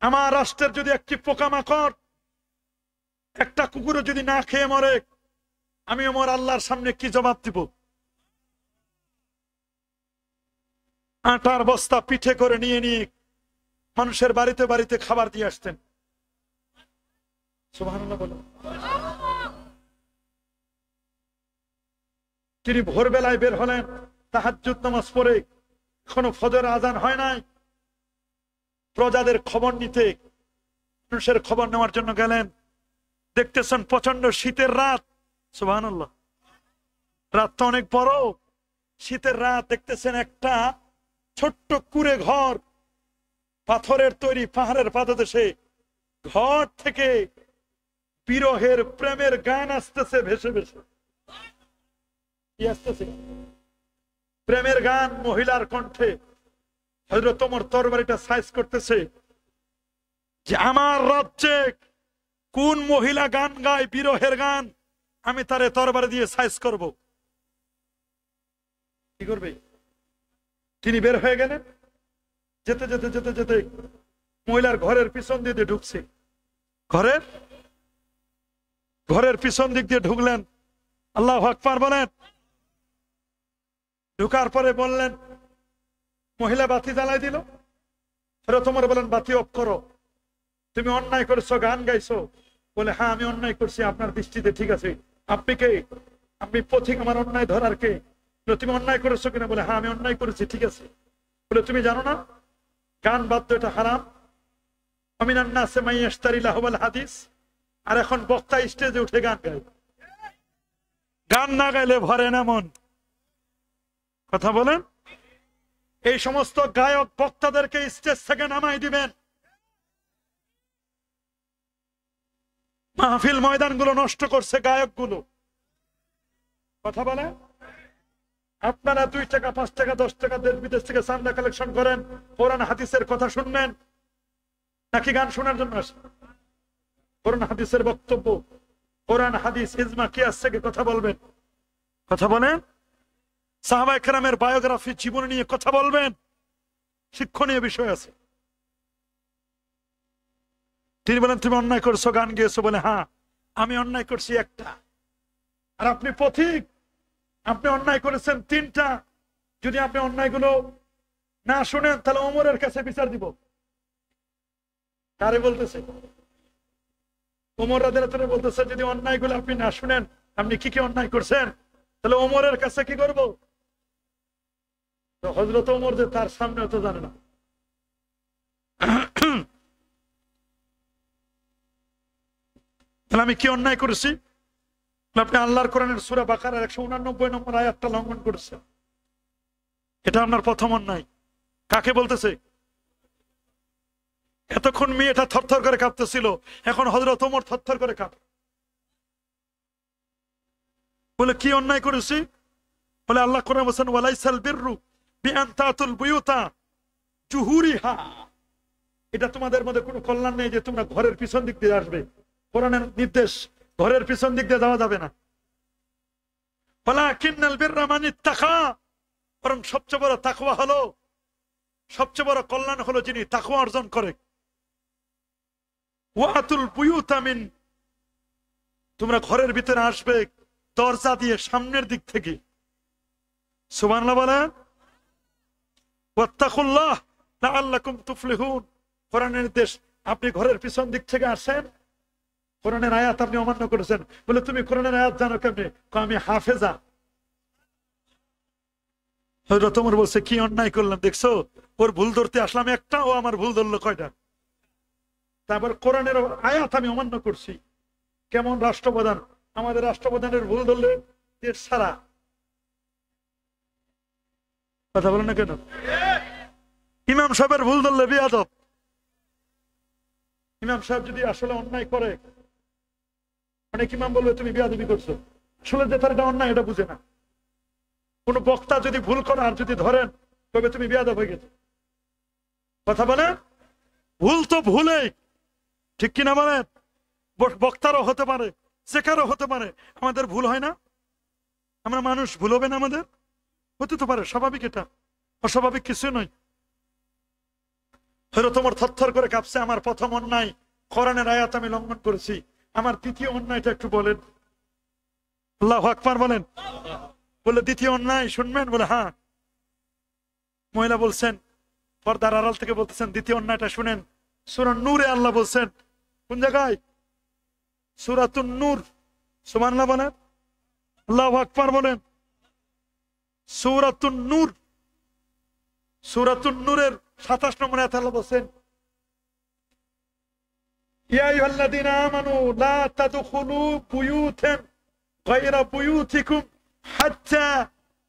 আমার রাষ্ট্রের যদি একটি পোকামাকড়, একটা কুকুরও যদি না খেয়ে মরে, আমি আমার আল্লাহর সামনে কি জবাব দিব? আটার বস্তা পিঠে করে নিয়ে নিয়ে মানুষের বাড়িতে বাড়িতে খাবার দিয়ে আসতেন। সুবহানাল্লাহ বলো। তিনি ভোরবেলায় বের হলেন তাহাজ্জুদ নামাজ পড়ে, এখনো ফজর আজান হয় নাই, প্রজাদের খবর নিতে, মানুষের খবর নেওয়ার জন্য গেলেন। দেখতেছেন প্রচন্ড শীতের রাত। সুবহানাল্লাহ, রাতটা অনেক বড়, শীতের রাত। দেখতেছেন একটা ছোট্ট কুঁড়ে ঘর, পাথরের তৈরি, পাহাড়ের পাদদেশে। ঘর থেকে বিরহের প্রেমের গান আসতেছে ভেসে ভেসে। কি আসতেছে? প্রেমের গান মহিলার কণ্ঠে। হযরত ওমর তরবারিটা সাইজ করতেছে যে আমার রাজ্যে কোন মহিলা গান গায়, বিরহের গান, আমি তারে তরবারি দিয়ে সাইজ করব। কি করবে? তিনি বের হয়ে গেলেন। যেতে যেতে যেতে যেতে মহিলার ঘরের পিছন দিয়ে ঢুকছে। ঘরের পিছন দিক দিয়ে ঢুকলেন। আল্লাহু আকবার বলেন। ঢুকার পরে বললেন, মহিলা বাতি জ্বালাই দিল। হযরত ওমর বলেন, বাতি অফ করো। তুমি অন্যায় করেছো, গান গাইছো। বলে, হ্যাঁ আমি অন্যায় করছি, আপনার দৃষ্টিতে ঠিক আছে। আপনি কে? আপনি পথিক, আমার অন্যায় ধরার কে? তুমি অন্যায় করেছো কিনা? বলে, হ্যাঁ আমি অন্যায় করেছি, ঠিক আছে। বলে, তুমি জানো না গান বাদ্য এটা হারাম? আমিনান নাসে মাই ইশতারি লাহওয়াল হাদিস। আর এখন বক্তা স্টেজে উঠে গান গায়। গান না গাইলে ভরে না মন। কথা বলেন। এই সমস্ত গায়ক বক্তাদেরকে স্টেজ থেকে নামাই দিবেন। মাহফিল ময়দানগুলো নষ্ট করছে গায়কগুলো। কথা বলে। আপনারা 2 টাকা 5 টাকা 10 টাকা দেশ বিদেশ থেকে চান্দা কালেকশন করেন, কোরআন হাদিসের কথা শুনবেন, নাকি গান শোনার জন্য আসেন? কোরআন হাদিসের বক্তব্য, কোরআন হাদিস ইজমা কিয়াস থেকে কথা বলবেন। কথা বলেন। সাহাবায়ে কেরামের বায়োগ্রাফি, জীবন নিয়ে কথা বলবেন। শিক্ষণীয় বিষয় আছে। তিনি বলেন, তুমি অন্যায় করছো, গান গেয়েছো। বলে, হ্যাঁ আমি অন্যায় করছি একটা। আর আপনি পথিক, আপনি অন্যায় করেছেন 3টা। যদি আপনি অন্যায়গুলো না শুনেন তাহলে ওমরের কাছে বিচার দিব। কারে বলতেছে? ওমর রাদিয়াল্লাহু আনহু বলতেছে, যদি অন্যায়গুলো আপনি না শুনেন, আপনি কি কি অন্যায় করছেন, তাহলে ওমরের কাছে কি করব? তো হযরত ওমর যে তার সামনে তো জানে না। তাহলে আমি কি অন্যায় করেছি? আপনি আল্লাহর কোরআনের সূরা বাকারার 189 নম্বর আয়াতটা লঙ্ঘন করেছেন। এটা আপনার প্রথম অন্যায়। কাকে বলতেছে? এতক্ষণ মেয়েটা থরথর করে কাঁপতেছিল, এখন হযরত ওমর থরথর করে কাঁপে। বলে, কি অন্যায় করেছি? বলে, আল্লাহ কোরআন বলেছেন, ওয়ালাইসাল বিররু বিআন তাতুল বুয়ুতা জুহুরিহা। এটা তোমাদের মধ্যে কোনো কল্যাণ নেই যে তোমরা ঘরের পিছন দিক দিয়ে আসবে। কোরআনের নির্দেশ, ঘরের পিছন দিক দিয়ে যাওয়া যাবে না। ওয়ালাকিন্নাল বিররা মানিত্তাকা, বরং সবচেয়ে বড় তাকওয়া হলো, সবচেয়ে বড় কল্যাণ হলো যিনি তাকওয়া অর্জন করে। ওয়াতুল বুয়ুতা মিন, তোমরা ঘরের ভিতরে আসবে দরজা দিয়ে, সামনের দিক থেকে। সুবহানাল্লাহ বলেন। ওয়াত্তাকুল্লাহ লাআল্লাকুম তুফলিহুন। কোরআনের নির্দেশ, আপনি ঘরের পিছন দিক থেকে আসেন। কোরআনের আয়াত আপনি অমান্য করেছেন। বলে, তুমি কোরআনের আয়াত জানো কেমনে? আমি হাফেজা। হযরত ওমর বলছে, কি অন্যায় করলাম দেখছো? ওর ভুল ধরতে আসলাম একটা, ও আমার ভুল ধরলো কয়টা? তারপর কোরআনের আয়াত আমি অমান্য করছি। কেমন রাষ্ট্রপ্রধান! আমাদের রাষ্ট্রপ্রধানের ভুল ধরলে দেশ সারা। কথা বলেন না কেন? ইমাম সাহেবের ভুল ধরলে বেয়াদব। ইমাম সাহেব যদি আসলে অন্যায় করে, অনেক ইমাম বলবে তুমি বেয়াদবি করছো। আসলে যে তার এটা অন্যায়, এটা বুঝে না। কোন বক্তা যদি ভুল করে আর যদি ধরেন, তবে তুমি বেয়াদব হয়ে গেছো। কথা বলেন। ভুল তো ভুলেই, ঠিক কিনা বলেন? বক্তারও হতে পারে, যে কারো হতে পারে। আমাদের ভুল হয় না? আমরা মানুষ, ভুল হবে না আমাদের? হতে তো পারে, স্বাভাবিক। এটা অস্বাভাবিক কিছু নয়। হয়তো তোমার থরথর করে কাঁপছে, আমার প্রথম অন্যায় কোরআনের আয়াত আমি লঙ্ঘন করেছি, আমার দ্বিতীয় অন্যায়টা একটু বলেন। আল্লাহু আকবার বলেন। বলে দ্বিতীয় অন্যায় শুনবেন? বলে হ্যাঁ। মহিলা বলছেন, পর্দার আড়াল থেকে বলতেছেন, দ্বিতীয় অন্যায়টা শুনেন। সূরা নূরে আল্লাহ বলছেন, কোন জায়গায়? সূরাতুন নূর। সুবহানাল্লাহ বলেন, আল্লাহু আকবার বলেন। সূরাতুন নূর, সূরাতুন নূরের 27 নম্বর আয়াতে আল্লাহ বলছেন, ইয়া আইয়ুহাল্লাযীনা আমানু লা তাদখুলু বুয়ুতান গায়রা বুয়ুতিকুম হাত্তা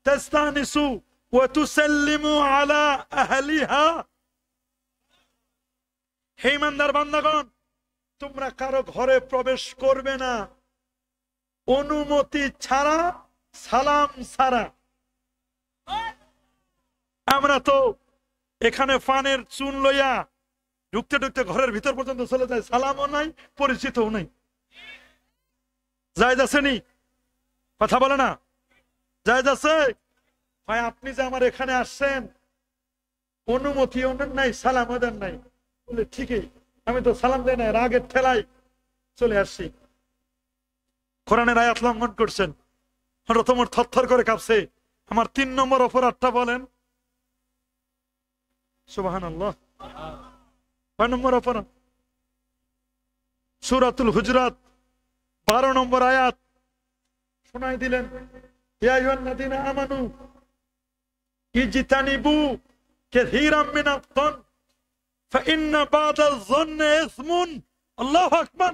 তাস্তানিসু ওয়া তুসাল্লিমু আলা আহলিহা। হে ঈমানদার বান্দাগণ, তোমরা কারো ঘরে প্রবেশ করবে না অনুমতি ছাড়া, সালাম ছাড়া। আমরা তো এখানে ফানের চুন লইয়া ঢুকতে ঢুকতে ঘরের ভিতর পর্যন্ত চলে যায়, সালামও নাই, পরিচিতও নাই। জায়েজ আছে নি? কথা বলে না, জায়েজ আছে? ভাই আপনি যে আমার এখানে আসছেন, অনুমতিও নাই, সালামও দেন নাই। বলে ঠিকই, আমি তো সালাম দেই না, রাগের ঠেলাই চলে আসছি। কোরআনের আয়াত লঙ্ঘন করছেন, তোমার থরথর করে কাঁপছে। আমার 3 নম্বর অপরাধটা বলেন। সুবহানাল্লাহ। 5 নম্বর অপরাধ সূরাতুল হুজরাত 12 নম্বর আয়াত শোনাই দিলেন, ইয়া আইয়ুহাল্লাযীনা আমানু ইজতানিবু কাসীরাম মিনাজ-যন্ন ফাইন্না বা'দাজ-যন্নি ইসমুন। আল্লাহু আকবার।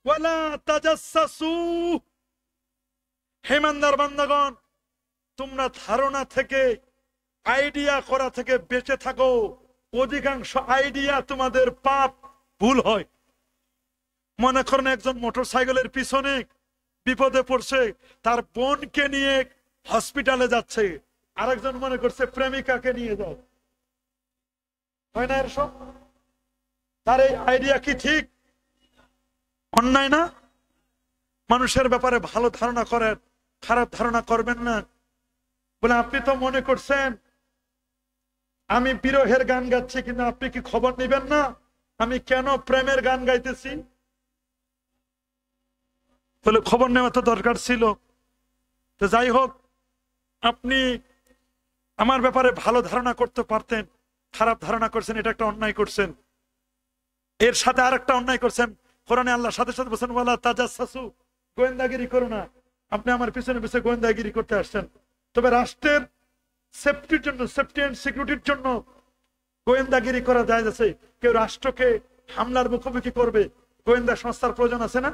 ওয়ালা তাজাসসু। হে ঈমানদার বান্দাগণ, তোমরা ধারণা থেকে, আইডিয়া করা থেকে বেঁচে থাকো। অধিকাংশ আইডিয়া তোমাদের পাপ, ভুল হয়। মনে করেন একজন মোটরসাইকেলের পিছনে বিপদে পড়ছে, তার বোনকে নিয়ে হসপিটালে যাচ্ছে, আরেকজন মনে করছে প্রেমিকাকে নিয়ে যাও, হয় না এরসব? তার এই আইডিয়া কি ঠিক? অন্যায় না? মানুষের ব্যাপারে ভালো ধারণা করেন, খারাপ ধারণা করবেন না। বলে আপনি তো মনে করছেন আমি বিরহের গান গাচ্ছি, কিন্তু আপনি কি খবর নিবেন না আমি কেন প্রেমের গান গাইতেছি? বলে খবর নেওয়া তো দরকার ছিল। তো যাই হোক, আপনি আমার ব্যাপারে ভালো ধারণা করতে পারতেন, খারাপ ধারণা করছেন, এটা একটা অন্যায় করছেন। এর সাথে আরেকটা অন্যায় করছেন। কোরআনে আল্লাহ সাথে সাথে বলছেন, ওয়ালা তাজাসসু, গোয়েন্দাগিরি করো না। আপনি আমার পিছনে পিছনে গোয়েন্দাগিরি করতে আসছেন। তবে রাষ্ট্রের সেফটির জন্য, সেফটি এন্ড সিকিউরিটির জন্য গোয়েন্দাগিরি করা যায় আছে। কেউ রাষ্ট্রকে হামলার মুখোমুখি করবে, গোয়েন্দা সংস্থার প্রয়োজন আছে না?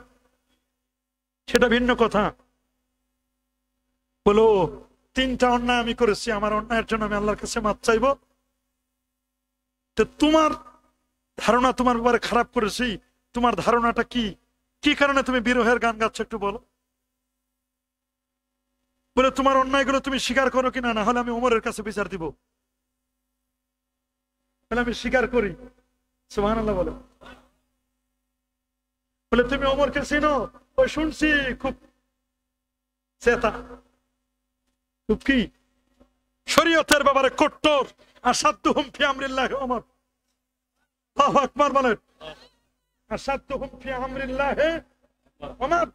সেটা ভিন্ন কথা। বলো 3টা অন্যায় আমি করেছি, আমার অন্যায়ের জন্য আমি আল্লাহর কাছে মাপ চাইবো। তো তোমার ধারণা, তোমার ব্যাপারে খারাপ করেছি, তোমার ধারণাটা কি? কি কারণে তুমি বিরহের গান গাচ্ছ একটু বলো। বলে তোমার অন্যায়গুলো তুমি স্বীকার করো কিনা, না হলে আমি ওমরের কাছে বিচার দিব। বলে আমি স্বীকার করি। সুবহানাল্লাহ বলে। বলে তুমি ওমরকে চিনো? ওই শুনছি খুব চেতা, খুব কি শরীয়তের ব্যাপারে কট্টর। আসাদুহুম ফি আমরিল্লাহ ওমর। আল্লাহু আকবার বলেন। আসাদুহুম ফি আমরিল্লাহ ওমর।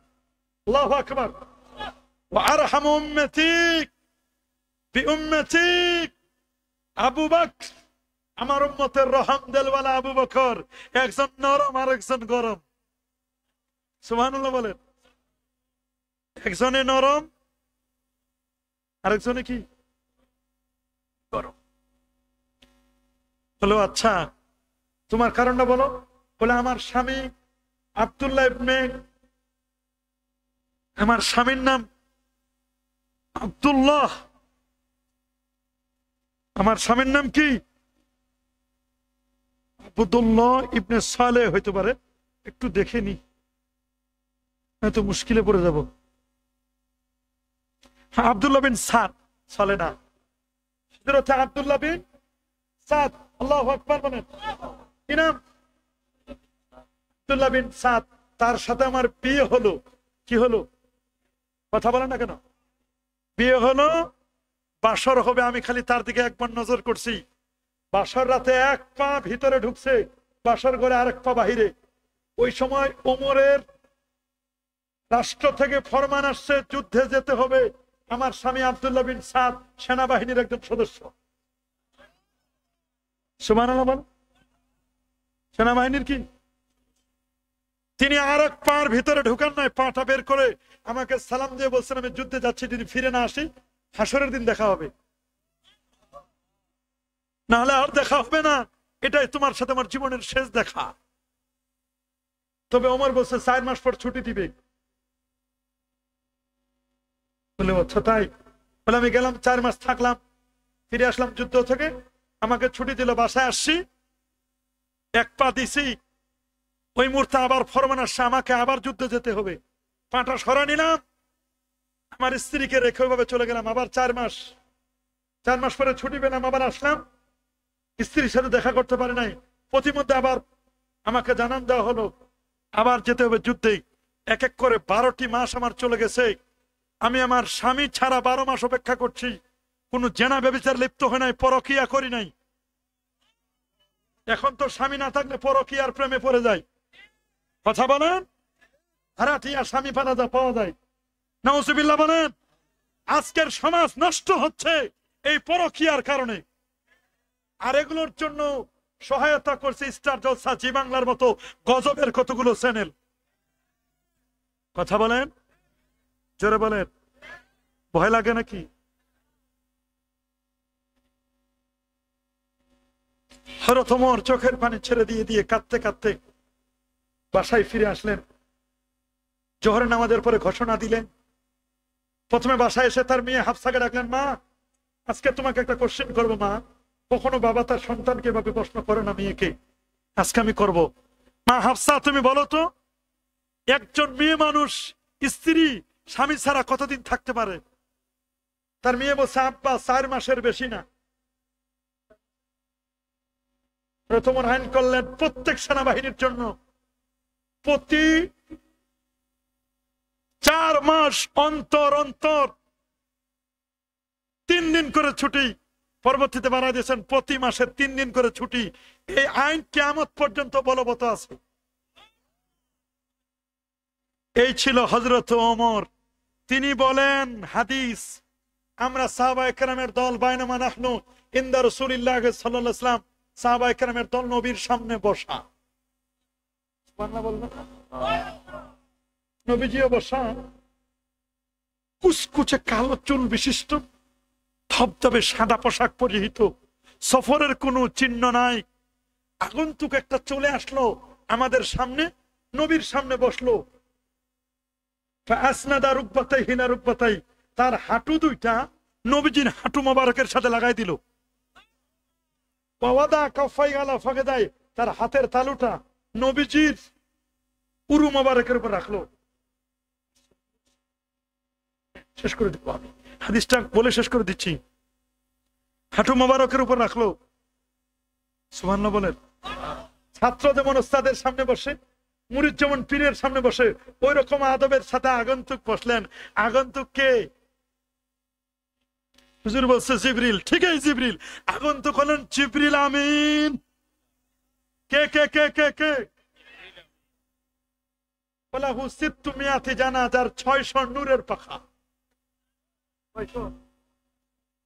আল্লাহু আকবার। ওয়া আরহামু উম্মতি বিউম্মতি আবু বকর। আমার উম্মতের রহম দেলওয়ালা আবু বকর, একজন নরম আর একজন গরম। সুবহানাল্লাহ বলেন। একজনে নরম, আরেকজনে কি গরম। বলো আচ্ছা তোমার কারণটা বলো। বলে আমার স্বামী আব্দুল্লাহ ইবনে, আমার স্বামীর নাম আব্দুল্লাহ, আমার স্বামীর নাম কি? আব্দুল্লাহ ইবনে সালেহ হইতে পারে, একটু দেখে নি, তো মুশকিলে পড়ে যাব। আব্দুল্লাহ বিন সাদ, সালে না, আব্দুল্লাহ বিন সাদ। আল্লাহু আকবার বলেন। কি নাম? আব্দুল্লাহ বিন সাদ। তার সাথে আমার বিয়ে হলো। কি হলো? কথা বলেন না কেন? বিয়ে হলো, বাসর হবে। আমি খালি তার দিকে একবার নজর করছি, বাসর রাতে এক পা ভিতরে ঢুকছে, বাসর ঘরে আরেক পা বাহিরে। ওই সময় ওমরের রাষ্ট্র থেকে ফরমান আসছে যুদ্ধে যেতে হবে। আমার স্বামী আব্দুল্লাহ বিন সাদ সেনাবাহিনীর একজন সদস্য। সুবহানাল্লাহ বল। সেনাবাহিনীর কি? তিনি আরেক পার ভিতরে ঢুকান নাই, পাটা বের করে আমাকে সালাম দিয়ে বলছেন আমি যুদ্ধে যাচ্ছি, যদি ফিরে না আসি হাসরের দিন দেখা হবে, না হলে আর দেখা হবে না, এটাই তোমার সাথে আমার জীবনের শেষ দেখা। তবে ওমর বলছে 4 মাস পর ছুটি দিবে। বলে আচ্ছা তাই? বলে আমি গেলাম, 4 মাস থাকলাম, ফিরে আসলাম যুদ্ধ থেকে, আমাকে ছুটি দিল, বাসায় আসছি, এক পা দিছি, ওই মুহূর্তে আবার ফরমান আসছে আমাকে আবার যুদ্ধে যেতে হবে। পাটা সরা নিলাম, আমার স্ত্রীকে রেখে ওইভাবে চলে গেলাম। আবার 4 মাস পরে ছুটি পেলাম, আবার আসলাম, স্ত্রীর সাথে দেখা করতে পারি নাই। প্রতিমধ্যে আবার আমাকে জানান দেওয়া হলো আবার যেতে হবে যুদ্ধে। এক এক করে 12টি মাস আমার চলে গেছে। আমি আমার স্বামী ছাড়া 12 মাস অপেক্ষা করছি, কোনো জেনা ব্যভিচার লিপ্ত হয় নাই, পরকিয়া করি নাই। এখন তো স্বামী না থাকলে পরকিয়ার প্রেমে পড়ে যায়। কথা বলেন, হারাটিয়া স্বামী পাওয়া যায়। নাউজুবিল্লাহ বলেন। আজকের সমাজ নষ্ট হচ্ছে এই পরকিয়ার কারণে। আর এগুলোর জন্য সহায়তা করছে স্টার জলসা, জি বাংলার মতো গজবের কতগুলো চ্যানেল। কথা বলেন, জোরে বলেন, ভয় লাগে নাকি? হযরত ওমর চোখের পানি ছেড়ে দিয়ে দিয়ে কাঁদতে কাঁদতে বাসায় ফিরে আসলেন। জোহরের নামাজের পরে ঘোষণা দিলেন। প্রথমে বাসায় এসে তার মেয়ে হাফসাকে ডাকলেন, মা আজকে তোমাকে একটা কোশ্চেন করবো মা। কখনো বাবা তার সন্তানকে এভাবে প্রশ্ন করে না মেয়েকে, আজকে আমি করব। মা হাফসা তুমি বলো তো, একজন মেয়ে মানুষ স্ত্রী স্বামী ছাড়া কতদিন থাকতে পারে? তার মেয়ে বলছে, আব্বা 4 মাসের বেশি না। প্রথম আইন করলেন প্রত্যেক সেনাবাহিনীর জন্য প্রতি 4 মাস অন্তর অন্তর 3 দিন করে ছুটি। পরবর্তীতে বাড়াই দিয়েছেন প্রতি মাসে 3 দিন করে ছুটি। এই আইন কিয়ামত পর্যন্ত বলবৎ আছে। এই ছিল হযরত ওমর। তিনি বলেন হাদিস, আমরা সাহাবায়ে কেরামের দল বাইনামা নাহনু ইনদা রাসূলিল্লাহ সাল্লাল্লাহু আলাইহি ওয়াসাল্লাম, সাহাবায়ে কেরামের দল নবীর সামনে বসা। সুবহানাল্লাহ বলবেন। নবীজিও বসা, কুচকুচে কালো চুল বিশিষ্ট, ধবধবে সাদা পোশাক পরিহিত, সফরের কোনো চিহ্ন নাই। আগন্তুক একটা চলে আসলো আমাদের সামনে, নবীর সামনে বসলো। ফাসনাদা রুকবাতাইহি ইলা রুকবাতাই, তার হাঁটু দুইটা নবীজির হাঁটু মোবারকের সাথে লাগাই দিল। ওয়াদা কাফাই আলা ফাগদাই, তার হাতের তালুটা নবীজির উরু মোবারকের উপর রাখলো। শেষ করে দিব, আমি হাদিসটা বলে শেষ করে দিচ্ছি। হাঁটু মোবারকের উপর রাখলো। সুবহানাল্লাহ বলেন। ছাত্র যেমন ওস্তাদের সামনে বসে, মুরিদ যেমন পীরের সামনে বসে, ওই রকম আদবের সাথে আগন্তুক বসলেন। আগন্তুক কে? হুজুর বলছে জিবরিল। ঠিক আছে জিবরিল। আগন্তুক হলেন জিবরিল আমিন। কে কে কে কে কে? বলা হুসিত তুমি আতি জানা, যার 600 নূরের পাখা।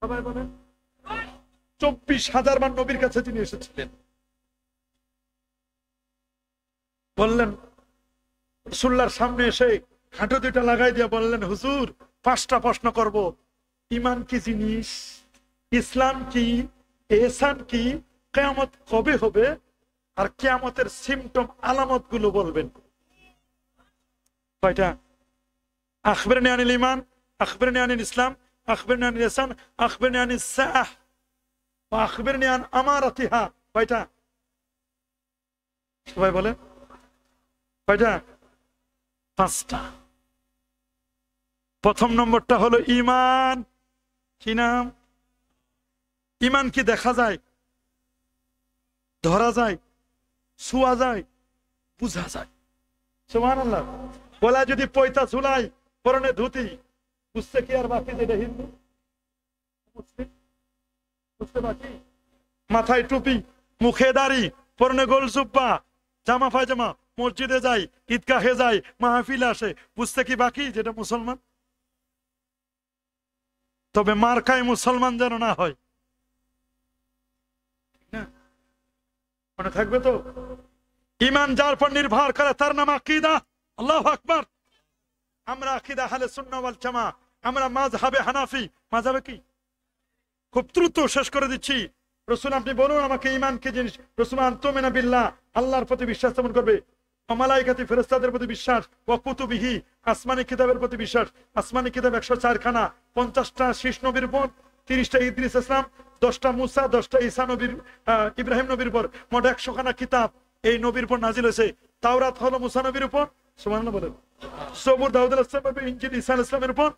সবাই বলেন 24,000 বার নবীর কাছে তিনি এসেছিলেন। বললেন রাসূলুল্লাহর সামনে এসে হাঁটু দুটা লাগাই দিয়ে বললেন, হুজুর 5টা প্রশ্ন করব। ঈমান কি জিনিস, ইসলাম কি, ইহসান কি, কিয়ামত কবে হবে, আর কিয়ামতের সিম্পটম আলামত গুলো বলবেন। কয়টা? আখবিরনি আনিল ঈমান, আখবিরনি আনিল ইসলাম, আখবিরনি আনিল ইহসান, আখবিরনি আনিস সাআহ, ওয়া আখবিরনি আন আমারাতিহা। কয়টা? সবাই বলেন কয়টা? 5টা। প্রথম নম্বরটা হলো ঈমান। কি নাম? ঈমান কি দেখা যায়, ধরা যায়, ছুঁয়া যায়, বুঝা যায়? সুবহানাল্লাহ। বলা যদি পয়তা ঝুলাই, পরনে ধুতি, বুঝতে কি আর বাকি? যেটা হিন্দু মুসলিম বুঝতে বাকি? মাথায় টুপি, মুখে দাড়ি, পরনে গোল জুব্বা, জামা পায়জামা, মসজিদে যায়, ঈদগাহে যায়, মাহফিলে আসে, বুঝতে কি বাকি যেটা মুসলমান? তবে মার্কায় মুসলমান যেন না হয়, মনে থাকবে তো? ইমান যার পর নির্ভর করে তার নাম আকীদা। আল্লাহু আকবার। আমরা আকীদা আহলে সুন্নাহ ওয়াল জামা, আমরা মাযহাবে হানাফি। মাযহাবে কি? খুব দ্রুত শেষ করে দিচ্ছি। রাসূল আপনি বলুন আমাকে ঈমান কি জিনিস? রাসূল আনতুমিনা বিল্লাহ, আল্লাহর প্রতি বিশ্বাস স্থাপন করবে, ওয়া মালায়েকাতি ফেরেশতাদের প্রতি বিশ্বাস, ওয়া কুতুবিহি আসমানি কিতাবের প্রতি বিশ্বাস। আসমানি কিতাব 104 খানা, 50টা শীষ নবীর উপর, 30টা ইদ্রিস ইসলাম, 10টা মুসা, 10টা ঈসা নবীর ইব্রাহিম নবীর উপর, মোট 100 খানা কিতাব এই নবীর উপর নাজিল হয়েছে। তাওরাত হলো মুসা নবীর উপর, সুবহানাল্লাহ বলেন। সবুর দাউদ আলাইহিস সালাম, ইনজিল ঈসা আলাইহিস সালামের উপর,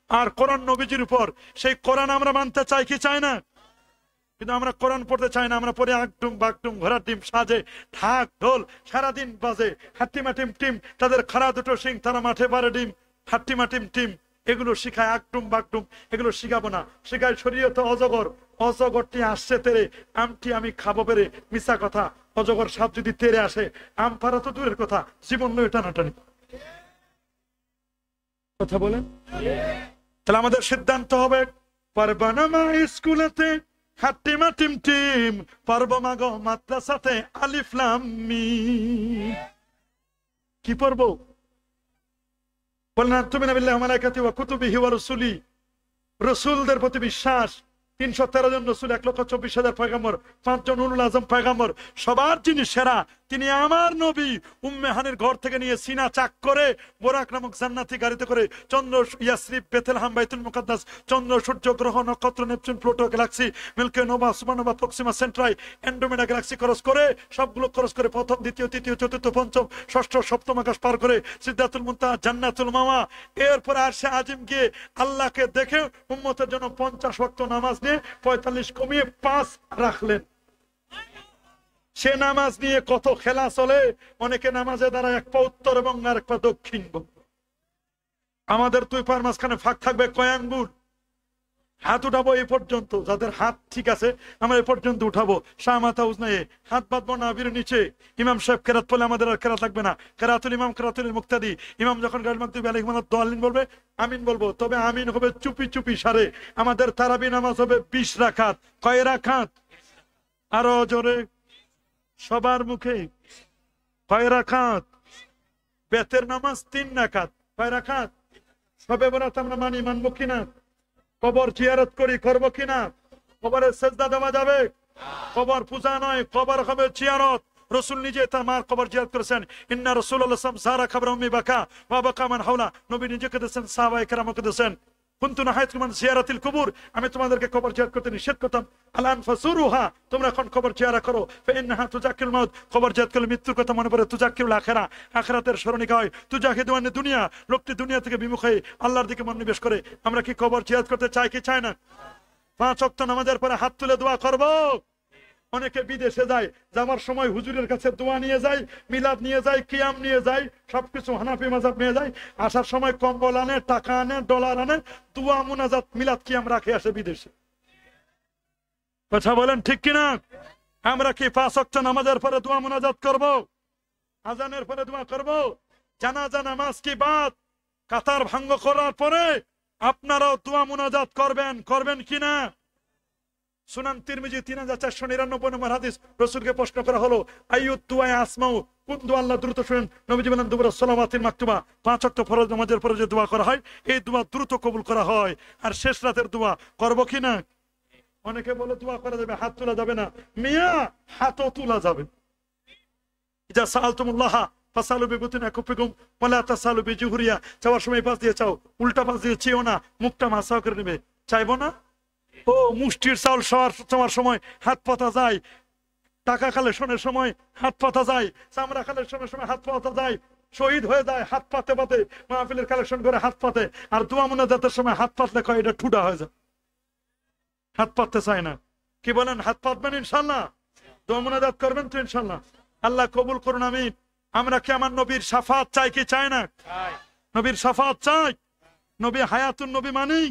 আর কোরআন নবীজির উপর। সেই কোরআন আমরা মানতে চাই কি চাই না? কিন্তু আমরা কোরআন পড়তে চাই না, আমরা পড়ে আগডুম বাগডুম ঘোড়ার ডিম সাজে, ঢাক ঢোল সারাদিন বাজে, হাট্টিমা টিম টিম, তাদের খাড়া দুটো সিং, তারা মাঠে পারে ডিম, হাট্টিমা টিম টিম, এগুলো শিখায় আগডুম বাগডুম, এগুলো শিখাবো না। শিখায় শরীয়তে অজগর, অজগরটি আসছে তেরে, আমটি আমি খাবো পেরে, মিছা কথা। অজগর সাপ যদি তেরে আসে, আম পারা তো দূরের কথা, জীবন লয়ে টানাটানি। কথা বলেন? তাহলে আমাদের সিদ্ধান্ত হবে, পারবা না মা স্কুলেতে হাট্টিমা টিম টিম, পারবো মা গো মাদ্রাসাতে আলিফ লাম মিম। কি পড়বো? বললেন তুমি বিল্লাহি ওয়া মালাইকাতিহি ওয়া কুতুবিহি ওয়া রুসুলি, রসুলদের প্রতি বিশ্বাস। 313 জন রসুল, 1,24,000 পয়গম্বর, 5 জন উলুল আজম পয়গম্বর, সবার যিনি সেরা তিনি আমার নবী। উম্মে হানির ঘর থেকে নিয়ে সিনা চাক করে বোরাক নামক জান্নাতি গাড়িতে করে চন্দ্র, ইয়াসরিব, বেথলেহাম, বাইতুল মুকাদ্দাস, চন্দ্র, সূর্য, গ্রহ, নক্ষত্র, Neptune, Pluto, galaxy, Milky Way, nova, supernova, Proxima Centauri, Andromeda galaxy cross করে, সবগুলো ক্রস করে প্রথম, দ্বিতীয়, তৃতীয়, চতুর্থ, পঞ্চম, ষষ্ঠ, সপ্তম আকাশ পার করে সিদরাতুল মুনতাহা, জান্নাতুল মাওয়া, এরপরে আরশে আজিম গিয়ে আল্লাহকে দেখে উম্মতের জন্য 50 ওয়াক্ত নামাজ নিয়ে 45 কমিয়ে 5 রাখলেন। সে নামাজ নিয়ে কত খেলা চলে। অনেকে নামাজে দ্বারা এক পা উত্তর এবং আর এক পা দক্ষিণ। আমাদের 2 পার মাঝখানে ফাঁক থাকবে কয় আঙ্গুল? হাত উঠাবো এই পর্যন্ত, যাদের হাত ঠিক আছে আমরা এই পর্যন্ত উঠাবো। শামাতা উজনায়ে হাত বাঁধবো নাভির নিচে। ইমাম সাহেব কেরাত পড়লে আমাদের আর কেরাত লাগবে না। কেরাতুল ইমাম কেরাতুল মুক্তাদি। ইমাম যখন গায়রুল মাগদুবি আলাইহিম ওয়ালাদ দাল্লিন বলবে আমিন বলবো, তবে আমিন হবে চুপি চুপি সারে। আমাদের তারাবি নামাজ হবে 20 রাকাত। কয় রাকাত? আরো জোরে সবার মুখে। কয় রাকাত? বেতের নামাজ 3 রাকাত। কয় রাকাত? সবে বরাত আমরা মানি, মানবো কিনা? কবর জিয়ারত করি, করবো কিনা? কবরের সেজদা দেওয়া যাবে? কবর পূজা নয়, কবর হবে জিয়ারত। রাসূল নিজে তার মার কবর জিয়ারত করেছেন। ইন্না রাসূলুল্লাহ সাল্লাল্লাহু আলাইহি ওয়াসাল্লাম যারা কবর উম্মি বাকা ওয়া বাকা মান হাওলা। নবী নিজেকে দিয়েছেন, সাহাবায়ে কেরামকে দিয়েছেন। কুনতু নাহাইতুকুম আন জিয়ারাতিল কুবুর, আমি তোমাদেরকে কবর জিয়ারত করতে নিষেধ করতাম। আলান ফাসুরুহা, তোমরা এখন কবর জিয়ারত করো। ফাইন্নাহা তুজাক্কিরুল মাউত, কবর জিয়ারত করলে মৃত্যুর কথা মনে পড়ে। তুজাক্কিরুল আখিরা, আখিরাতের স্মরণিকা হয়। তুজাহিদু আন দুনিয়া, লোকটি দুনিয়া থেকে বিমুখ হয়ে আল্লাহর দিকে মনোনিবেশ করে। আমরা কি কবর জিয়ারত করতে চাই কি চাই না? 5 ওয়াক্ত নামাজের পরে হাত তুলে দোয়া করব। অনেকে বিদেশে যায়, যাওয়ার সময় হুজুরের কাছে দোয়া নিয়ে যায়, মিলাদ নিয়ে যায়, কিয়াম নিয়ে যায়, সবকিছু হানাফি মাযহাব নিয়ে যায়। আসার সময় কম্বল আনে, টাকা আনে, ডলার আনে, দোয়া মুনাজাত মিলাদ কিয়াম রাখে আসে বিদেশে। কথা বলেন ঠিক কিনা? আমরা কি 5 ওয়াক্ত নামাজের পরে দোয়া মুনাজাত করব? আজানের পরে দোয়া করব? জানাজা নামাজ কি বাদ? কাতার ভাঙ্গ করার পরে আপনারাও দোয়া মুনাজাত করবেন, করবেন কিনা? সুনান তিরমিজি 3499 নম্বর হাদিস। রাসূলকে প্রশ্ন করা হলো আইয়ুদ দুআ আসমাউ, কোন দোয়া আল্লাহ দ্রুত শুনেন? নবীজি বলেন দুবুরা সালাওয়াতিল মাকতুবা, 5 ওয়াক্ত ফরজ নামাজের পরে যে দোয়া করা হয় এই দোয়া দ্রুত কবুল করা হয়। আর শেষ রাতের দোয়া করব কিনা? অনেকে বলে দোয়া করা যাবে, হাত তোলা যাবে না। মিয়া, হাতও তোলা যাবে। ইজা সাআলতুমুল্লাহ ফাসালু বিবুতিন আকুফিকুম ওয়ালা তাসালু বিজুহরিয়া, চাওয়ার সময় পাশ দিয়ে চাও, উল্টা পাশ দিয়ে চেও না, মুখটা মাসাও করে নেবে। চাইবো না? ও মুষ্টির চাউল চাওয়ার সময় হাত পাতা যায়, টাকা কালেকশনের সময় হাত পাতা যায়, চামড়া কালেকশনের সময় হাত পাতা যায়, শহীদ হয়ে যায় হাত পাতে পাতে, মাহফিলের কালেকশন করে হাত পাতে। আর দোয়া মুনাজাতের সময় হাত পাতলে কয় এটা ঠুডা হয়ে যায়, হাত পাততে চায় না। কি বলেন? হাত পাতবেন ইনশাল্লাহ? দোয়া মুনাজাত করবেন তো ইনশাল্লাহ? আল্লাহ কবুল করুন, আমিন। আমরা কি আমার নবীর শাফাত চাই কি চাই না? নবীর শাফাত চাই। নবী হায়াতুন নবী মানি,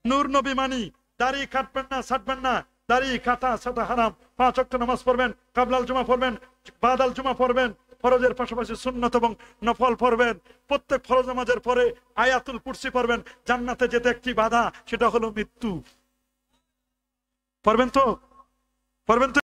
নূর নবী মানি। দাড়ি কাটবেন না, ছাটবেন না, দাড়ি কাটা ছাটা হারাম, 5 ওয়াক্ত নামাজ পড়বেন, কাবলাল জুমা পড়বেন, বাদাল জুমা পড়বেন, ফরজের পাশাপাশি সুন্নত এবং নফল পড়বেন। প্রত্যেক ফরজ নামাজের পরে আয়াতুল কুরসি পড়বেন। জান্নাতে যেতে একটি বাধা, সেটা হলো মৃত্যু। পড়বেন তো?